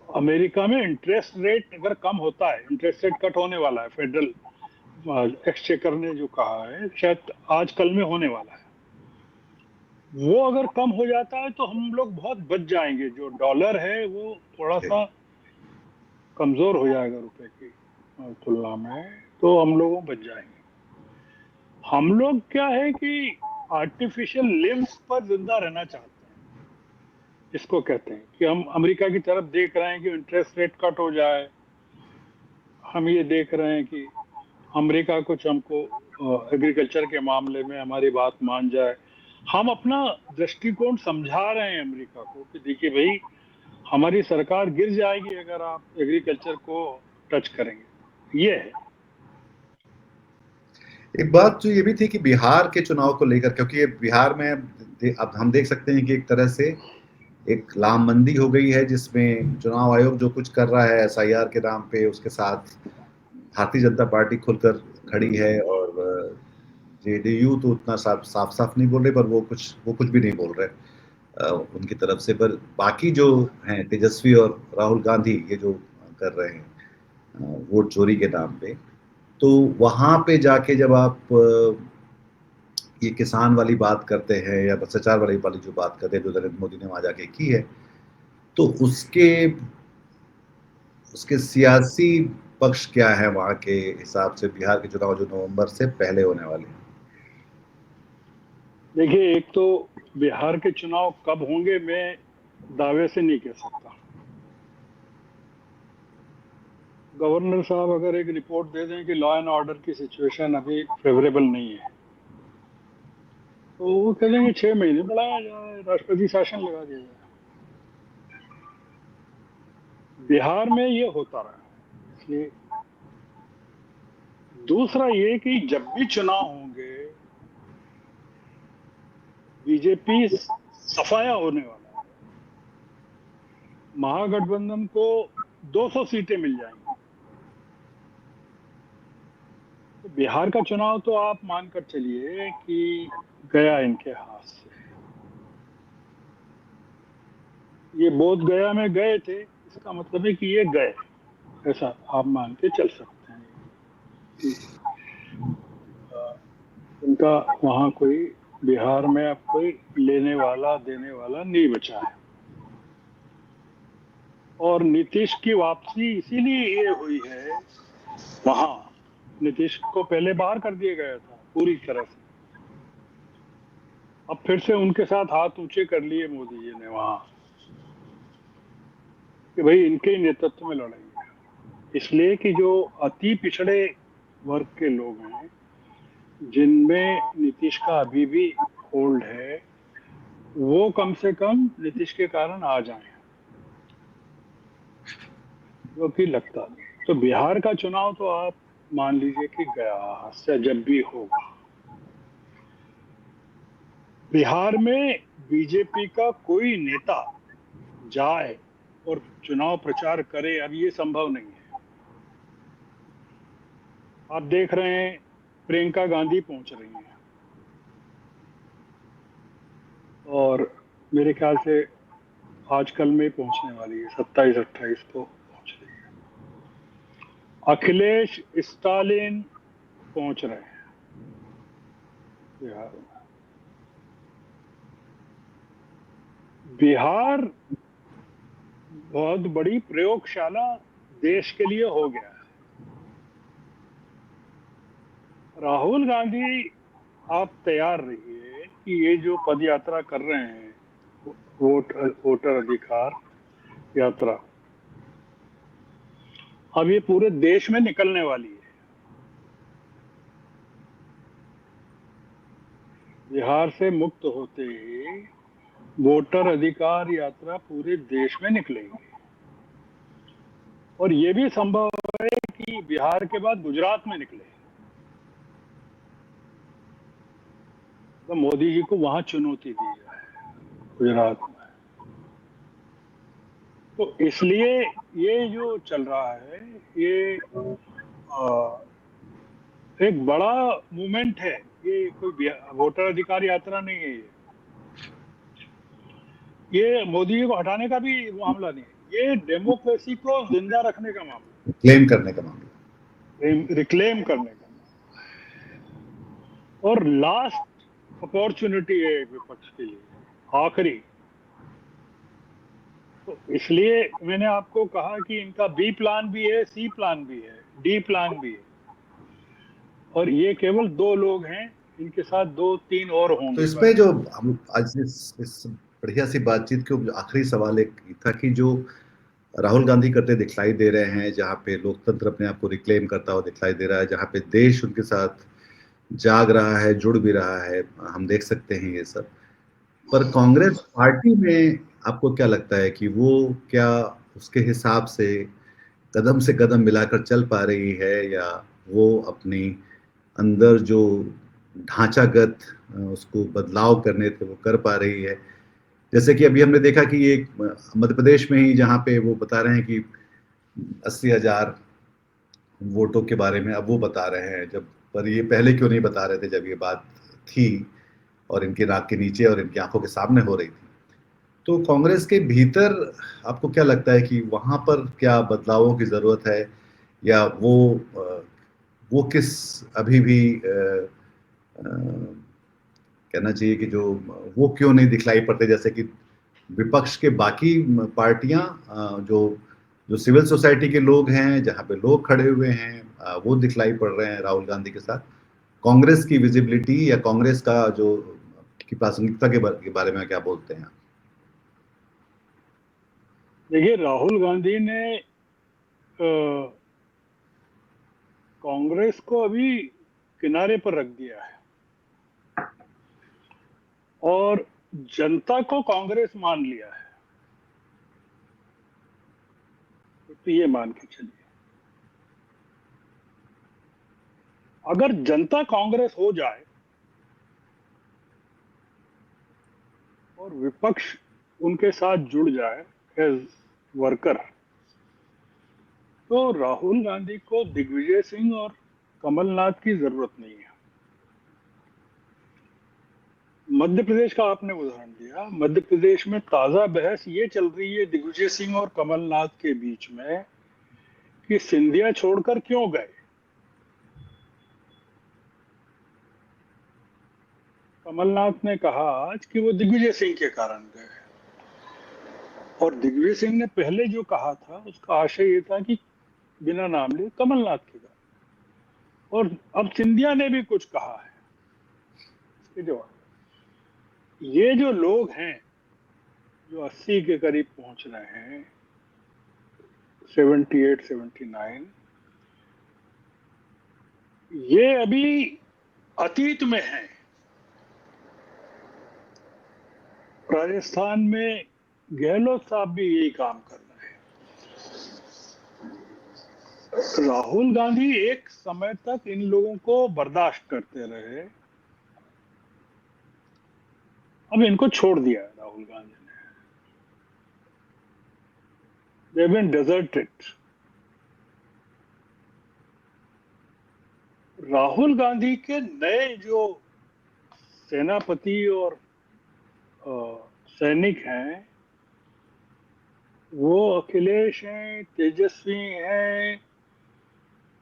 अमेरिका में इंटरेस्ट रेट अगर कम होता है, इंटरेस्ट रेट कट होने वाला है, फेडरल एक्सचेकर ने जो कहा है, शायद आज कल में होने वाला है, वो अगर कम हो जाता है तो हम लोग बहुत बच जाएंगे। जो डॉलर है वो थोड़ा जी। सा कमजोर हो जाएगा रुपए की तुलना में, तो हम लोग बच जाएंगे। हम लोग क्या है कि आर्टिफिशियल लिम्स पर जिंदा रहना चाहते हैं, इसको कहते हैं कि हम अमेरिका की तरफ देख रहे हैं कि इंटरेस्ट रेट कट हो जाए। हम ये देख रहे हैं कि अमेरिका कुछ हमको एग्रीकल्चर के मामले में हमारी बात मान जाए। हम अपना दृष्टिकोण समझा रहे हैं अमेरिका को कि देखिए भाई, हमारी सरकार गिर जाएगी अगर आप एग्रीकल्चर को टच करेंगे। ये है। एक बात जो ये भी थी कि बिहार के चुनाव को लेकर, क्योंकि ये बिहार में अब हम देख सकते हैं कि एक तरह से एक लामबंदी हो गई है, जिसमें चुनाव आयोग जो कुछ कर रहा है एसआईआर के नाम पे, उसके साथ भारतीय जनता पार्टी खुलकर खड़ी है, और जेडीयू तो उतना साफ साफ साफ नहीं बोल रहे, पर वो कुछ भी नहीं बोल रहे उनकी तरफ से। पर बाकी जो हैं तेजस्वी और राहुल गांधी, ये जो कर रहे हैं वोट चोरी के नाम पे, तो वहां पे जाके जब आप ये किसान वाली बात करते हैं या भ्रष्टाचार वाली जो बात करते हैं, जो नरेंद्र मोदी ने वहां जाके की है, तो उसके उसके सियासी पक्ष क्या है वहां के हिसाब से, बिहार के चुनाव जो नवंबर से पहले होने वाले हैं? देखिए, एक तो बिहार के चुनाव कब होंगे मैं दावे से नहीं कह सकता। गवर्नर साहब अगर एक रिपोर्ट दे दें कि लॉ एंड ऑर्डर की सिचुएशन अभी फेवरेबल नहीं है, तो वो कह देंगे 6 महीने बढ़ाया जाए, राष्ट्रपति शासन लगा दिया जाए। बिहार में ये होता रहा है, इसलिए। दूसरा ये कि जब भी चुनाव होंगे, बीजेपी सफाया होने वाला है। महागठबंधन को 200 सीटें मिल जाएंगी। तो बिहार का चुनाव तो आप मानकर चलिए कि गया इनके हाथ से। ये बोध गया में गए थे, इसका मतलब है कि ये गए, ऐसा आप मान के चल सकते हैं कि इनका वहां कोई, बिहार में अब कोई लेने वाला देने वाला नहीं बचा है। और नीतीश की वापसी इसीलिए ये हुई है। वहां नीतीश को पहले बाहर कर दिया गया था पूरी तरह से, अब फिर से उनके साथ हाथ ऊंचे कर लिए मोदी जी ने वहां, कि भाई इनके ही नेतृत्व में लड़ेंगे। इसलिए कि जो अति पिछड़े वर्ग के लोग हैं, जिनमें नीतीश का अभी भी होल्ड है, वो कम से कम नीतीश के कारण आ जाएं, जो कि लगता नहीं। तो बिहार का चुनाव तो आप मान लीजिए कि गया से जब भी होगा। बिहार में बीजेपी का कोई नेता जाए और चुनाव प्रचार करे, अब ये संभव नहीं है। आप देख रहे हैं प्रियंका गांधी पहुंच रही हैं, और मेरे ख्याल से आजकल में पहुंचने वाली है, 27-28 को पहुंच रही है। अखिलेश स्टालिन पहुंच रहे हैं बिहार में। बिहार बहुत बड़ी प्रयोगशाला देश के लिए हो गया है। राहुल गांधी, आप तैयार रहिए कि ये जो पद यात्रा कर रहे हैं, वोटर अधिकार यात्रा, अब ये पूरे देश में निकलने वाली है। बिहार से मुक्त होते ही वोटर अधिकार यात्रा पूरे देश में निकलेगी, और ये भी संभव है कि बिहार के बाद गुजरात में निकले। तो मोदी जी को वहां चुनौती दी है, गुजरात में। तो इसलिए ये जो चल रहा है, ये एक बड़ा मूवमेंट है। ये कोई वोटर अधिकार यात्रा नहीं है, ये मोदी जी को हटाने का भी मामला नहीं है, ये डेमोक्रेसी को जिंदा रखने का मामला क्लेम करने का मामला। है, रिक्लेम करने का मामला। और लास्ट अपॉर्चुनिटी है विपक्ष के लिए, आखिरी। तो इसलिए मैंने आपको कहा कि इनका बी प्लान भी है, सी प्लान भी है, डी प्लान भी है, और ये केवल 2 लोग हैं, इनके साथ 2-3 और तो होंगे इसमें बस। जो हम आज इस बढ़िया सी बातचीत के आखिरी सवाल एक था कि जो राहुल गांधी करते दिखलाई दे रहे हैं, जहाँ पे लोकतंत्र अपने आप को रिक्लेम करता हुआ दिखलाई दे रहा है, जहाँ पे देश उनके साथ जाग रहा है, जुड़ भी रहा है, हम देख सकते हैं ये सब। पर कांग्रेस पार्टी में आपको क्या लगता है कि वो क्या उसके हिसाब से कदम मिलाकर चल पा रही है, या वो अपनी अंदर जो ढांचागत उसको बदलाव करने थे वो कर पा रही है? जैसे कि अभी हमने देखा कि ये मध्य प्रदेश में ही जहाँ पे वो बता रहे हैं कि 80,000 वोटों के बारे में अब वो बता रहे हैं, जब पर ये पहले क्यों नहीं बता रहे थे जब ये बात थी और इनकी नाक के नीचे और इनकी आंखों के सामने हो रही थी। तो कांग्रेस के भीतर आपको क्या लगता है कि वहां पर क्या बदलावों की जरूरत है, या वो किस अभी भी कहना चाहिए कि जो वो क्यों नहीं दिखलाई पड़ते, जैसे कि विपक्ष के बाकी पार्टियां, जो जो सिविल सोसाइटी के लोग हैं, जहां पे लोग खड़े हुए हैं, वो दिखलाई पड़ रहे हैं राहुल गांधी के साथ। कांग्रेस की विजिबिलिटी या कांग्रेस का जो की प्रासंगिकता के बारे में क्या बोलते हैं? देखिए, राहुल गांधी ने कांग्रेस को अभी किनारे पर रख दिया है, और जनता को कांग्रेस मान लिया है। तो ये मान के चलिए, अगर जनता कांग्रेस हो जाए और विपक्ष उनके साथ जुड़ जाए एज वर्कर, तो राहुल गांधी को दिग्विजय सिंह और कमलनाथ की जरूरत नहीं है। मध्य प्रदेश का आपने उदाहरण दिया, मध्य प्रदेश में ताजा बहस ये चल रही है दिग्विजय सिंह और कमलनाथ के बीच में कि सिंधिया छोड़कर क्यों गए। कमलनाथ ने कहा आज कि वो दिग्विजय सिंह के कारण गए, और दिग्विजय सिंह ने पहले जो कहा था उसका आशय ये था कि बिना नाम लिए कमलनाथ के गांव, और अब सिंधिया ने भी कुछ कहा है इसके जवाब। ये जो लोग हैं जो 80 के करीब पहुंच रहे हैं, 78, 79, ये अभी अतीत में है। राजस्थान में गहलोत साहब भी यही काम कर रहे हैं। राहुल गांधी एक समय तक इन लोगों को बर्दाश्त करते रहे, अब इनको छोड़ दिया है राहुल गांधी ने। They've been deserted. Rahul Gandhi के नए जो सेनापति और सैनिक हैं वो अखिलेश हैं, तेजस्वी हैं,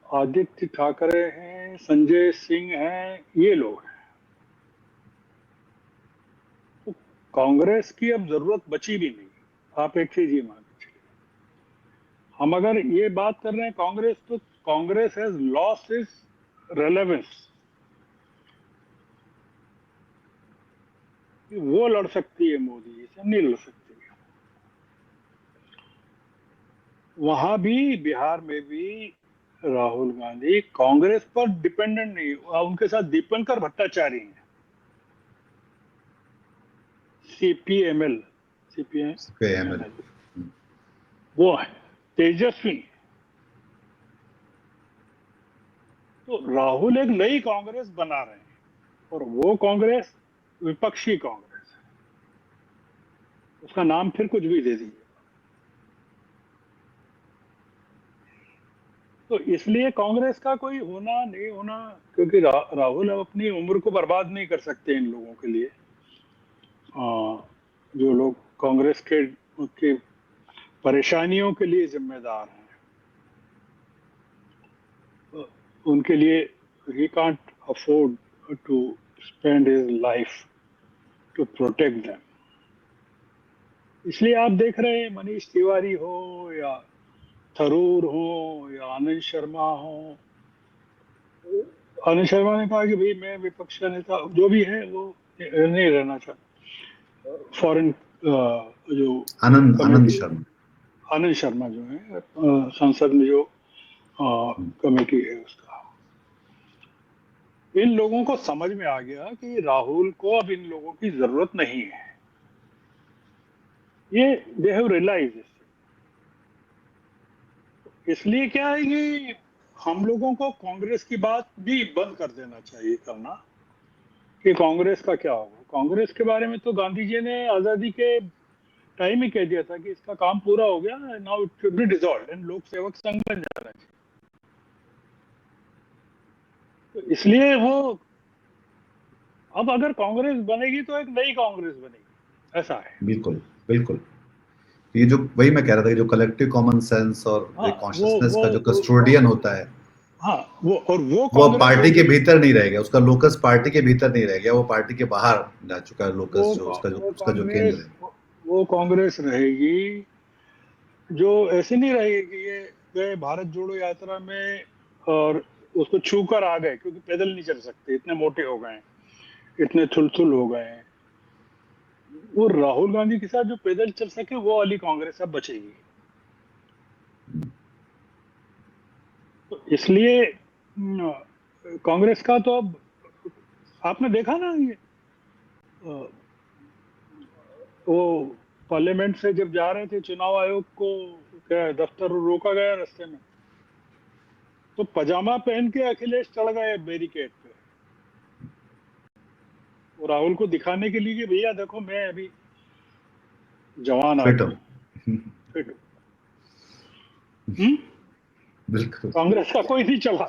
आदित्य ठाकरे हैं, संजय सिंह हैं, ये लोग हैं। तो कांग्रेस की अब जरूरत बची भी नहीं। आप एक चीज ये मान लीजिए, हम अगर ये बात कर रहे हैं कांग्रेस, तो Congress has lost its relevance. वो लड़ सकती है मोदी से, नहीं लड़ सकती। वहां भी, बिहार में भी राहुल गांधी कांग्रेस पर डिपेंडेंट नहीं, उनके साथ दीपंकर भट्टाचार्य हैं, सीपीएमएल, सीपीएमएल, वो है तेजस्वी। तो राहुल एक नई कांग्रेस बना रहे हैं, और वो कांग्रेस विपक्षी कांग्रेस है। उसका नाम फिर कुछ भी दे दीजिए। तो इसलिए कांग्रेस का कोई होना नहीं होना, क्योंकि राहुल अब अपनी उम्र को बर्बाद नहीं कर सकते इन लोगों के लिए। जो लोग कांग्रेस के परेशानियों के लिए जिम्मेदार हैं, उनके लिए he can't afford to spend his life to protect them। इसलिए आप देख रहे हैं मनीष तिवारी हो या थरूर हो या आनंद शर्मा हो। आनंद शर्मा ने कहा कि भाई मैं विपक्ष का नेता जो भी है वो नहीं रहना चाहता। फॉरेन जो आनंद शर्मा जो है संसद में जो कमेटी है उसका, इन लोगों को समझ में आ गया कि राहुल को अब इन लोगों की जरूरत नहीं है। ये दे हैव रियलाइज्ड। इसलिए क्या है कि हम लोगों को कांग्रेस की बात भी बंद कर देना चाहिए करना कि कांग्रेस का क्या होगा। कांग्रेस के बारे में तो गांधी जी ने आजादी के टाइम ही कह दिया था कि इसका काम पूरा हो गया, now it should be dissolved and लोक सेवक संघ बन जाना चाहिए। तो इसलिए वो अब अगर कांग्रेस बनेगी तो एक नई कांग्रेस बनेगी, ऐसा है। बिल्कुल बिल्कुल। ये जो वही मैं कह रहा था कि जो कलेक्टिव कॉमन सेंस और कॉन्शियसनेस का जो कस्टोडियन होता है, हाँ, वो पार्टी के भीतर नहीं रह गया, उसका लोकस पार्टी के भीतर नहीं रह गया, वो पार्टी के बाहर जा चुका है लोकस, जो उसका जो केंद्र है। वो कांग्रेस रहेगी जो ऐसे नहीं रहेगी कि ये गए भारत जोड़ो यात्रा में और उसको छू कर आ गए, क्योंकि पैदल नहीं चल सकते, इतने मोटे हो गए, इतने थुलथुल हो गए। वो राहुल गांधी के साथ जो पैदल चल सके वो वाली कांग्रेस अब बचेगी। तो इसलिए कांग्रेस का तो अब आपने देखा ना, ये वो पार्लियामेंट से जब जा रहे थे चुनाव आयोग को क्या दफ्तर रोका गया रास्ते में, तो पजामा पहन के अखिलेश चढ़ गए बैरिकेड पे, वो राहुल को दिखाने के लिए कि भैया देखो मैं अभी जवान आदमी फिट हूं। बिल्कुल। कांग्रेस का कोई नहीं चला।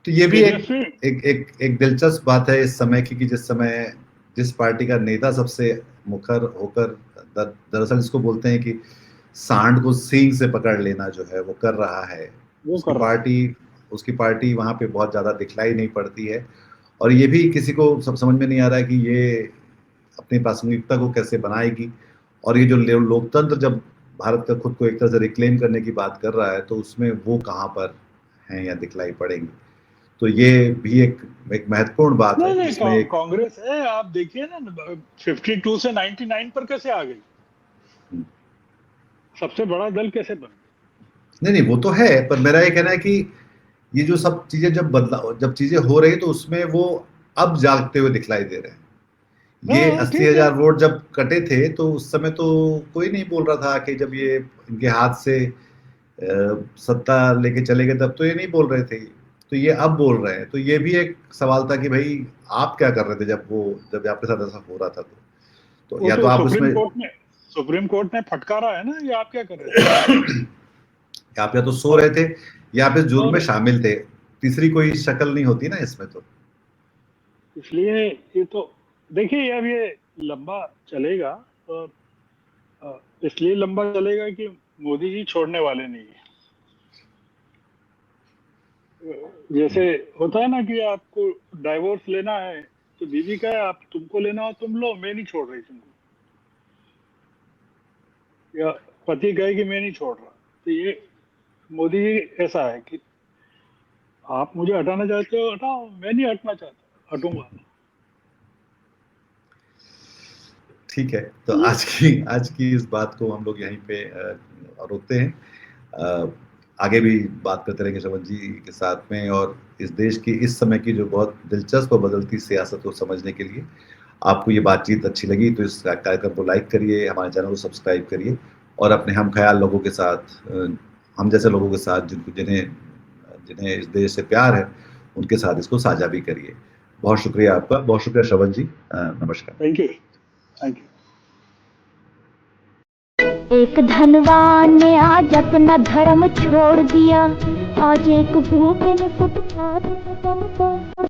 तो ये भी एक दिलचस्प बात है इस समय की, कि जिस समय जिस पार्टी का नेता सबसे मुखर होकर दरअसल इसको बोलते हैं कि सांड को सींग से पकड़ लेना जो है वो कर रहा है, उसकी पार्टी वहां पे बहुत ज्यादा दिखलाई नहीं पड़ती है। और ये भी किसी को समझ में नहीं आ रहा है कि ये अपनी प्रासंगिकता को कैसे बनाएगी। और ये जो लोकतंत्र जब भारत का खुद को एक तरह से रिक्लेम करने की बात कर रहा है, तो उसमें वो कहाँ पर हैं या दिखलाई पड़ेंगी। तो ये भी एक महत्वपूर्ण बात है नहीं जिसमें एक कांग्रेस है, आप देखिए ना 52 से 99 पर कैसे आ गई, सबसे बड़ा दल कैसे बन गया। नहीं वो तो है, पर मेरा ये कहना है कि ये जो सब चीजें जब चीजें हो रही तो उसमें वो अब जागते हुए दिखलाई दे रहे हैं। ये हाँ अस्सी ठीक है। हजार वोट जब कटे थे तो उस समय तो कोई नहीं बोल रहा था कि जब ये इनके हाथ से सत्ता लेके चले गए तब तो ये नहीं बोल रहे थे, तो ये अब बोल रहे हैं। तो ये भी एक सवाल था कि भाई आप क्या कर रहे थे जब आपके साथ ऐसा हो रहा था। तो वो या तो तो आप उसमें सुप्रीम कोर्ट ने फटकारा है ना, ये आप क्या कर रहे थे। आप या तो सो रहे थे या आप इस जुर्म में और शामिल थे, तीसरी कोई शक्ल नहीं होती ना इसमें। तो इसलिए ये तो देखिए अब ये लंबा चलेगा, और इसलिए लंबा चलेगा कि मोदी जी छोड़ने वाले नहीं है। जैसे होता है ना कि आपको डाइवोर्स लेना है तो बीवी का है, आप तुमको लेना हो तुम लो, मैं नहीं छोड़ रही तुमको, या पति कहे कि मैं नहीं छोड़ रहा। तो ये मोदी जी ऐसा है कि आप मुझे हटाना चाहते हो हटाओ, मैं नहीं हटना चाहता, हटूंगा। ठीक है, तो ये आज की इस बात को हम लोग यहीं पे रोकते हैं। आगे भी बात करते रहेंगे श्रवण जी के साथ में, और इस देश की इस समय की जो बहुत दिलचस्प और बदलती सियासत को समझने के लिए आपको ये बातचीत अच्छी लगी तो इस कार्यक्रम को लाइक करिए, हमारे चैनल को सब्सक्राइब करिए, और अपने हम ख्याल लोगों के साथ, हम जैसे लोगों के साथ जिन्हें जिन्हें इस देश से प्यार है उनके साथ इसको साझा भी करिए। बहुत शुक्रिया आपका, बहुत शुक्रिया श्रवण जी, नमस्कार। Thank you, thank you. एक धनवान ने आज अपना धर्म छोड़ दिया, आज एक भूखे ने फुटपाथ पे